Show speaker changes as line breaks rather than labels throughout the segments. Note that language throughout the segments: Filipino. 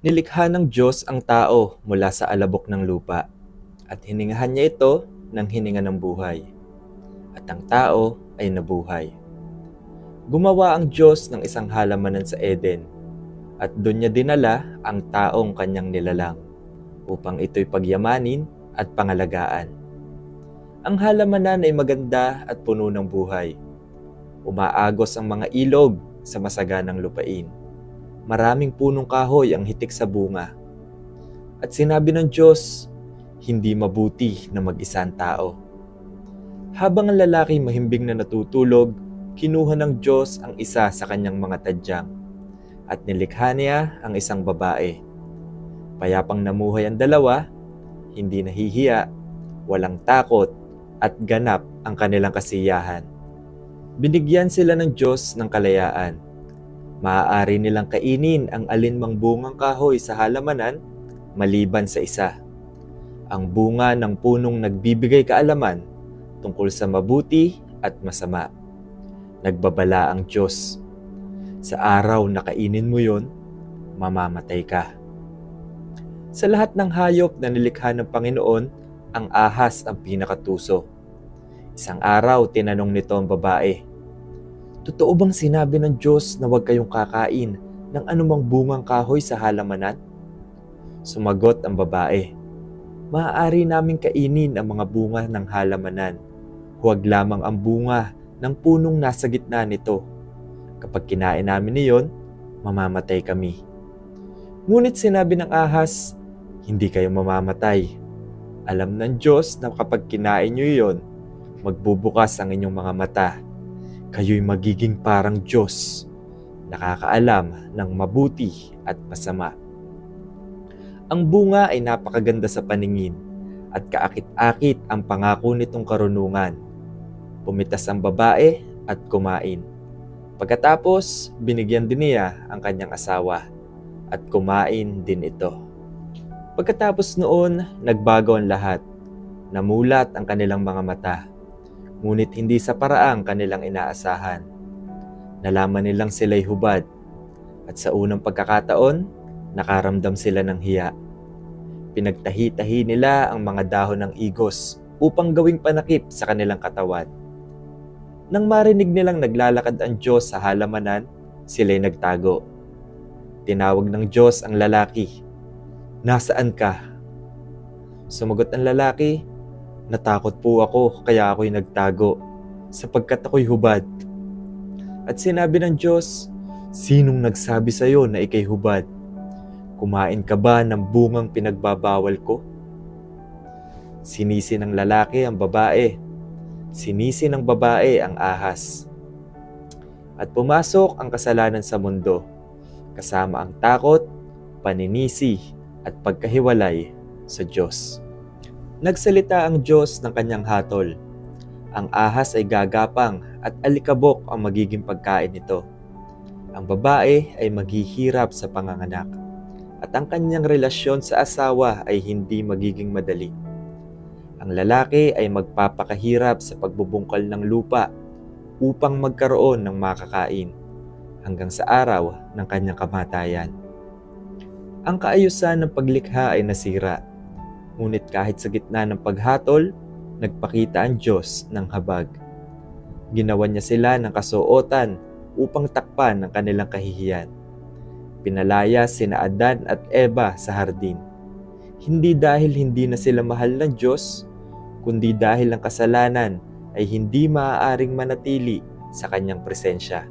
Nilikha ng Diyos ang tao mula sa alabok ng lupa at hiningahan niya ito ng hininga ng buhay. At ang tao ay nabuhay. Gumawa ang Diyos ng isang halamanan sa Eden at doon niya dinala ang taong kanyang nilalang upang ito'y pagyamanin at pangalagaan. Ang halamanan ay maganda at puno ng buhay. Umaagos ang mga ilog sa masaganang lupain. Maraming punong kahoy ang hitik sa bunga. At sinabi ng Diyos, hindi mabuti na mag-isa ang tao. Habang ang lalaki mahimbing na natutulog, kinuha ng Diyos ang isa sa kanyang mga tadyang at nilikha niya ang isang babae. Payapang namuhay ang dalawa, hindi nahihiya, walang takot at ganap ang kanilang kasiyahan. Binigyan sila ng Diyos ng kalayaan. Maaari nilang kainin ang alinmang bungang kahoy sa halamanan maliban sa isa. Ang bunga ng punong nagbibigay kaalaman tungkol sa mabuti at masama. Nagbabala ang Diyos. Sa araw na kainin mo yon, mamamatay ka. Sa lahat ng hayop na nilikha ng Panginoon, ang ahas ang pinakatuso. Isang araw, tinanong nito ang babae, "Totoo bang sinabi ng Diyos na huwag kayong kakain ng anumang bungang kahoy sa halamanan?" Sumagot ang babae, "Maaari naming kainin ang mga bunga ng halamanan. Huwag lamang ang bunga ng punong nasa gitna nito. Kapag kinain namin iyon, mamamatay kami." Ngunit sinabi ng ahas, "Hindi kayo mamamatay. Alam ng Diyos na kapag kinain niyo iyon, magbubukas ang inyong mga mata. Kayo'y magiging parang Diyos, nakakaalam ng mabuti at masama." Ang bunga ay napakaganda sa paningin at kaakit-akit ang pangako nitong karunungan. Pumitas ang babae at kumain. Pagkatapos, binigyan din niya ang kanyang asawa at kumain din ito. Pagkatapos noon, nagbago ang lahat. Namulat ang kanilang mga mata. Ngunit hindi sa paraang kanilang inaasahan. Nalaman nilang sila'y hubad at sa unang pagkakataon, nakaramdam sila ng hiya. Pinagtahi-tahi nila ang mga dahon ng igos upang gawing panakip sa kanilang katawan. Nang marinig nilang naglalakad ang Diyos sa halamanan, sila'y nagtago. Tinawag ng Diyos ang lalaki, "Nasaan ka?" Sumagot ang lalaki, "Natakot po ako kaya ako'y nagtago, sapagkat ako'y hubad." At sinabi ng Diyos, "Sinong nagsabi sa iyo na ika'y hubad? Kumain ka ba ng bungang pinagbabawal ko?" Sinisi ng lalaki ang babae. Sinisi ng babae ang ahas. At pumasok ang kasalanan sa mundo, kasama ang takot, paninisi at pagkahiwalay sa Diyos. Nagsalita ang Diyos ng kanyang hatol. Ang ahas ay gagapang at alikabok ang magiging pagkain nito. Ang babae ay maghihirap sa panganganak at ang kanyang relasyon sa asawa ay hindi magiging madali. Ang lalaki ay magpapakahirap sa pagbubungkal ng lupa upang magkaroon ng makakain hanggang sa araw ng kanyang kamatayan. Ang kaayusan ng paglikha ay nasira. Ngunit kahit sa gitna ng paghatol, nagpakita ang Diyos ng habag. Ginawa niya sila ng kasuotan upang takpan ang kanilang kahihiyan. Pinalaya sina Adan at Eva sa hardin. Hindi dahil hindi na sila mahal ng Diyos, kundi dahil ang kasalanan ay hindi maaaring manatili sa kanyang presensya.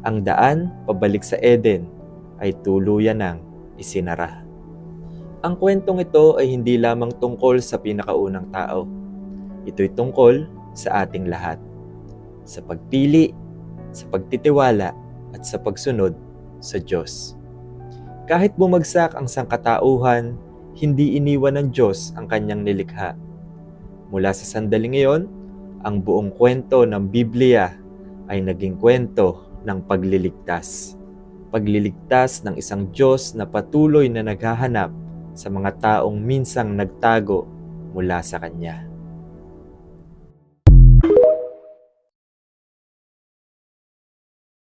Ang daan pabalik sa Eden ay tuluyan ng isinara. Ang kwentong ito ay hindi lamang tungkol sa pinakaunang tao. Ito'y tungkol sa ating lahat. Sa pagpili, sa pagtitiwala at sa pagsunod sa Diyos. Kahit bumagsak ang sangkatauhan, hindi iniwan ng Diyos ang kanyang nilikha. Mula sa sandaling iyon, ang buong kwento ng Biblia ay naging kwento ng pagliligtas. Pagliligtas ng isang Diyos na patuloy na naghahanap sa mga taong minsang nagtago mula sa Kanya.